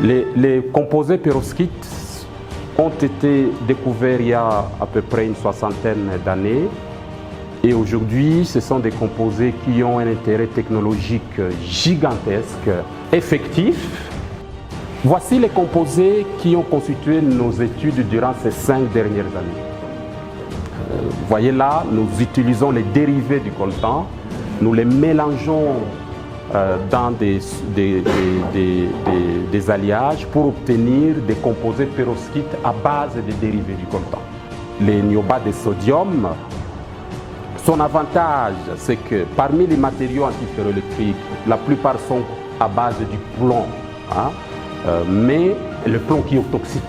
Les composés perovskites ont été découverts il y a à peu près une soixantaine d'années. Et aujourd'hui, ce sont des composés qui ont un intérêt technologique gigantesque, effectif. Voici les composés qui ont constitué nos études durant ces 5 dernières années. Vous voyez là, nous utilisons les dérivés du coltan, nous les mélangeons dans des alliages pour obtenir des composés perovskites à base des dérivés du coltan. Les niobates de sodium, son avantage, c'est que parmi les matériaux antiferroélectriques, la plupart sont à base du plomb, hein, mais le plomb qui est toxique.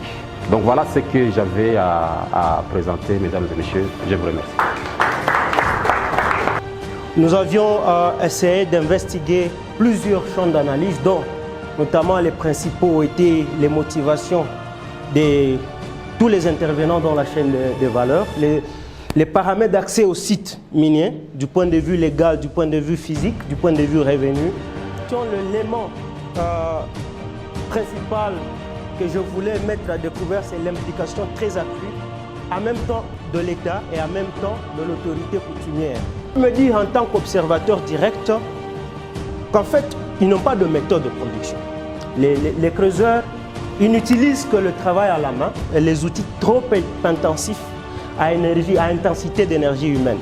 Donc voilà ce que j'avais à présenter, mesdames et messieurs. Je vous remercie. Nous avions essayé d'investiguer plusieurs champs d'analyse, dont notamment les principaux étaient les motivations de tous les intervenants dans la chaîne de valeur, les paramètres d'accès au site minier, du point de vue légal, du point de vue physique, du point de vue revenu. L'élément principal que je voulais mettre à découvert, c'est l'implication très accrue, en même temps de l'État et en même temps de l'autorité coutumière. Je me dis en tant qu'observateur direct qu'en fait, ils n'ont pas de méthode de production. Les creuseurs, ils n'utilisent que le travail à la main et les outils trop intensifs à intensité d'énergie humaine.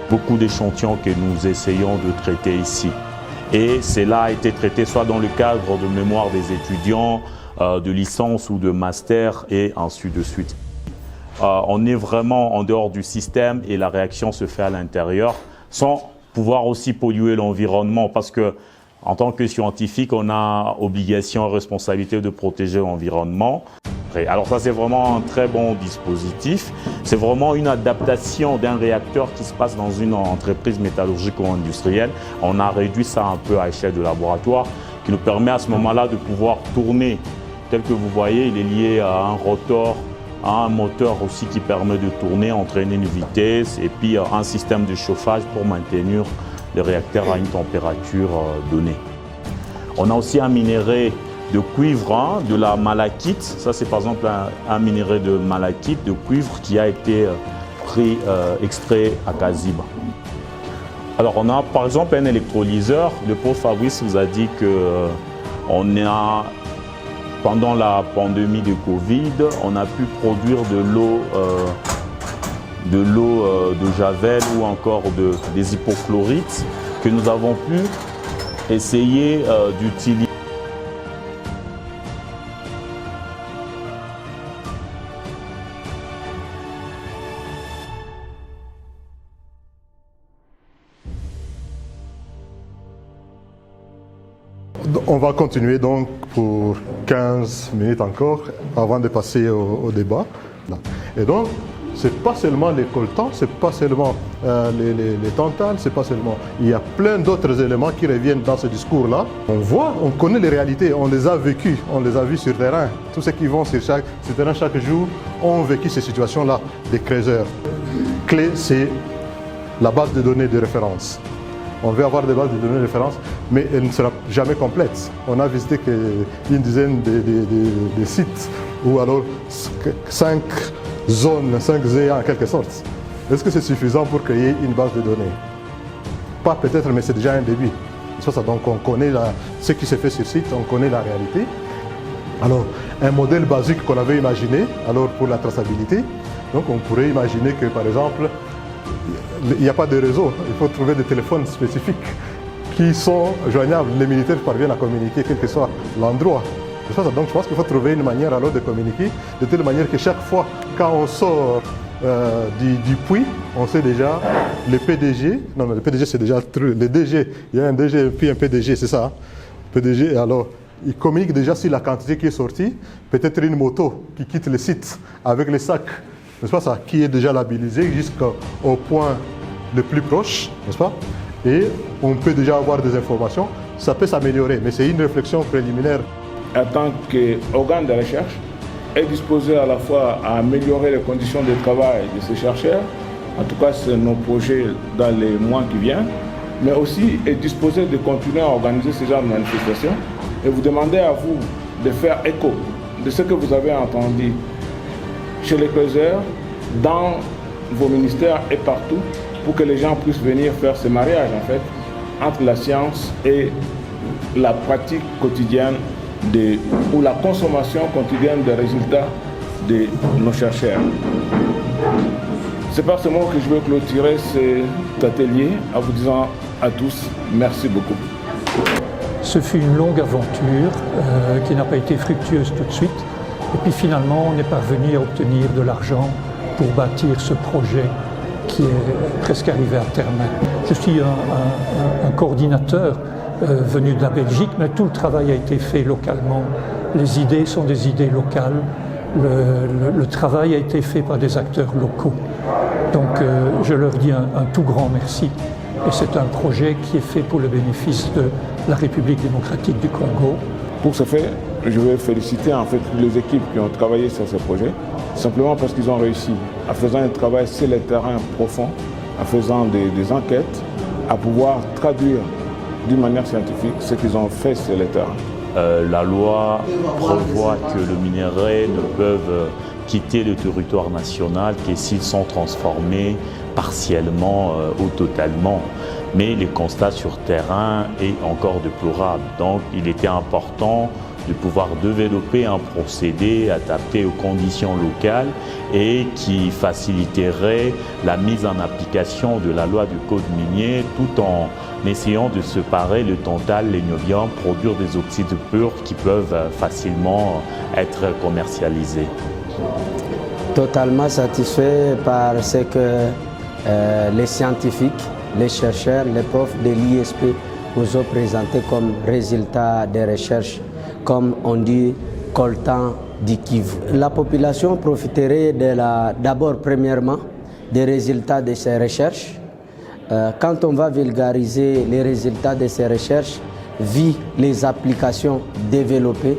Beaucoup d'échantillons que nous essayons de traiter ici. Et cela a été traité soit dans le cadre de mémoire des étudiants, de licence ou de master et ainsi de suite. On est vraiment en dehors du système et la réaction se fait à l'intérieur sans pouvoir aussi polluer l'environnement parce que en tant que scientifique, on a obligation et responsabilité de protéger l'environnement. Alors ça, c'est vraiment un très bon dispositif. C'est vraiment une adaptation d'un réacteur qui se passe dans une entreprise métallurgique ou industrielle. On a réduit ça un peu à échelle de laboratoire, qui nous permet à ce moment-là de pouvoir tourner. Tel que vous voyez, il est lié à un rotor, à un moteur aussi qui permet de tourner, entraîner une vitesse, et puis un système de chauffage pour maintenir le réacteur à une température donnée. On a aussi un minerai de cuivre, hein, de la malachite. Ça, c'est par exemple un minerai de malachite, de cuivre qui a été extrait à Kaziba. Alors, on a par exemple un électrolyseur. Le pauvre Fabrice vous a dit que pendant la pandémie de Covid, on a pu produire de l'eau de javel ou encore des hypochlorites que nous avons pu essayer d'utiliser. On va continuer donc pour 15 minutes encore avant de passer au débat. Et donc, ce n'est pas seulement les coltans, ce n'est pas seulement les tantales, c'est pas seulement... Il y a plein d'autres éléments qui reviennent dans ce discours-là. On voit, on connaît les réalités, on les a vécues, on les a vues sur terrain. Tous ceux qui vont sur terrain chaque jour ont vécu ces situations-là, des creuseurs. Clé, c'est la base de données de référence. On veut avoir des bases de données de référence, mais elle ne sera jamais complète. On a visité une dizaine de sites, ou alors 5 zones, 5 ZA en quelque sorte. Est-ce que c'est suffisant pour créer une base de données? Pas peut-être, mais c'est déjà un début. Donc on connaît ce qui se fait sur site, on connaît la réalité. Alors, un modèle basique qu'on avait imaginé, alors pour la traçabilité, donc on pourrait imaginer que par exemple, il n'y a pas de réseau, il faut trouver des téléphones spécifiques qui sont joignables. Les militaires parviennent à communiquer quel que soit l'endroit. Donc je pense qu'il faut trouver une manière alors de communiquer, de telle manière que chaque fois quand on sort du puits, on sait déjà le PDG, non mais le PDG c'est déjà le DG, il y a un DG puis un PDG, c'est ça, PDG, et alors ils communiquent déjà sur la quantité qui est sortie, peut-être une moto qui quitte le site avec les sacs, n'est-ce pas ça, qui est déjà labellisé jusqu'au point le plus proche, n'est-ce pas? Et on peut déjà avoir des informations, ça peut s'améliorer, mais c'est une réflexion préliminaire. En tant qu'organe de recherche, est disposé à la fois à améliorer les conditions de travail de ces chercheurs, en tout cas c'est nos projets dans les mois qui viennent, mais aussi est disposé de continuer à organiser ce genre de manifestations et vous demander à vous de faire écho de ce que vous avez entendu chez les creuseurs, dans vos ministères et partout, pour que les gens puissent venir faire ce mariage en fait entre la science et la pratique quotidienne ou la consommation quotidienne des résultats de nos chercheurs. C'est par ce mot que je veux clôturer cet atelier en vous disant à tous merci beaucoup. Ce fut une longue aventure qui n'a pas été fructueuse tout de suite. Et puis finalement, on est parvenu à obtenir de l'argent pour bâtir ce projet qui est presque arrivé à terme. Je suis un coordinateur venu de la Belgique, mais tout le travail a été fait localement. Les idées sont des idées locales. Le travail a été fait par des acteurs locaux. Donc je leur dis un tout grand merci. Et c'est un projet qui est fait pour le bénéfice de la République démocratique du Congo. Pour ce fait, je veux féliciter en fait les équipes qui ont travaillé sur ce projet, simplement parce qu'ils ont réussi, en faisant un travail sur le terrain profond, en faisant des enquêtes, à pouvoir traduire d'une manière scientifique ce qu'ils ont fait sur le terrain. La loi prévoit que le minerai ne peuvent quitter le territoire national que s'ils sont transformés partiellement ou totalement. Mais le constat sur terrain est encore déplorable. Donc il était important de pouvoir développer un procédé adapté aux conditions locales et qui faciliterait la mise en application de la loi du code minier tout en essayant de séparer le tantal, le niobium, produire des oxydes purs qui peuvent facilement être commercialisés. Totalement satisfait par ce que les scientifiques, les chercheurs, les profs de l'ISP nous ont présenté comme résultat des recherches, comme on dit, coltan du Kivu. La population profiterait d'abord, premièrement, des résultats de ces recherches. Quand on va vulgariser les résultats de ces recherches, via les applications développées,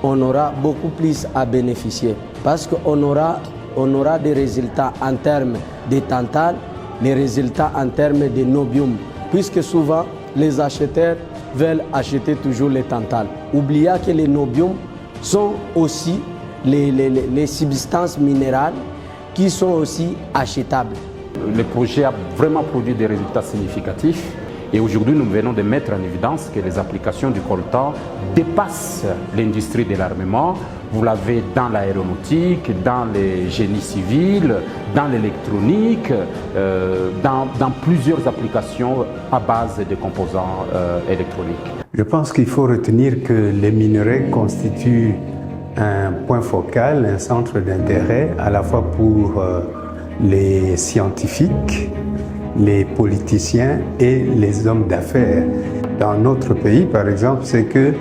on aura beaucoup plus à bénéficier. Parce qu'on aura des résultats en termes de tantal, les résultats en termes de niobium, puisque souvent les acheteurs veulent acheter toujours les tantal. Oubliez que les niobium sont aussi les substances minérales qui sont aussi achetables. Le projet a vraiment produit des résultats significatifs et aujourd'hui nous venons de mettre en évidence que les applications du coltan dépassent l'industrie de l'armement. Vous l'avez dans l'aéronautique, dans les génies civils, dans l'électronique, dans plusieurs applications à base de composants électroniques. Je pense qu'il faut retenir que les minerais constituent un point focal, un centre d'intérêt à la fois pour les scientifiques, les politiciens et les hommes d'affaires. Dans notre pays, par exemple, c'est que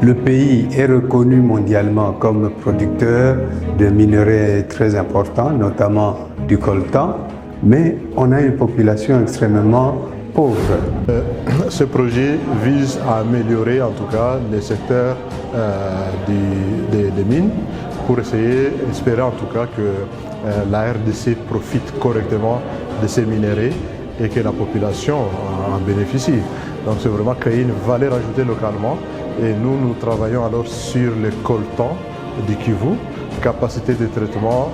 le pays est reconnu mondialement comme producteur de minerais très importants, notamment du coltan, mais on a une population extrêmement pauvre. Ce projet vise à améliorer en tout cas les secteurs des mines pour espérer en tout cas que la RDC profite correctement de ces minéraux et que la population en bénéficie. Donc c'est vraiment créer une valeur ajoutée localement et nous travaillons alors sur le coltan du Kivu, capacité de traitement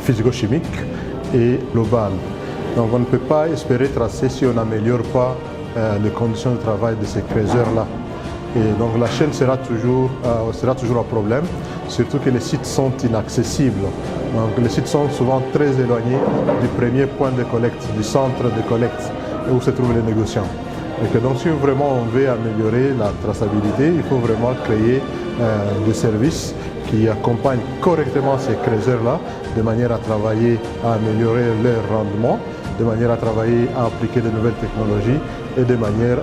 physico-chimique et globale. Donc on ne peut pas espérer tracer si on n'améliore pas les conditions de travail de ces creuseurs-là. Et donc la chaîne sera toujours un problème, surtout que les sites sont inaccessibles. Donc les sites sont souvent très éloignés du premier point de collecte, du centre de collecte où se trouvent les négociants. Et que donc si vraiment on veut améliorer la traçabilité, il faut vraiment créer des services qui accompagnent correctement ces creuseurs-là de manière à travailler à améliorer leur rendement, de manière à travailler à appliquer de nouvelles technologies et de manière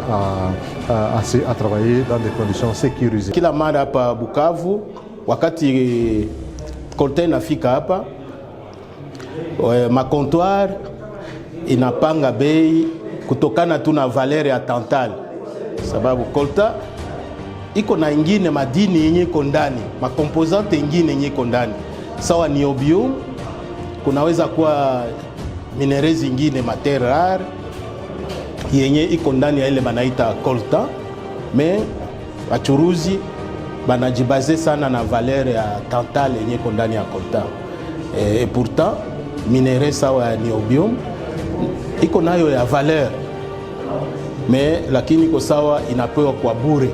à travailler dans des conditions sécurisées. Kila mara hapa Bukavu, wakati coltan inafika hapa, makontwar inapanga bei kutokana tu na valeur ya tantal, sababu coltan iko na ingine madini yenye iko ndani, makomposante ingine yenye iko ndani, sawa niobium, kunaweza kuwa minerezi ingine matière rare yenye iko ndani ya ile banaita coltan, me wachuruzi banajibaze sana na valeur ya tantal yenye iko ndani ya coltan. Et pourtant minerais sawa ya niobium iko nayo ya valeur, me lakini iko sawa inapewa kwa bure.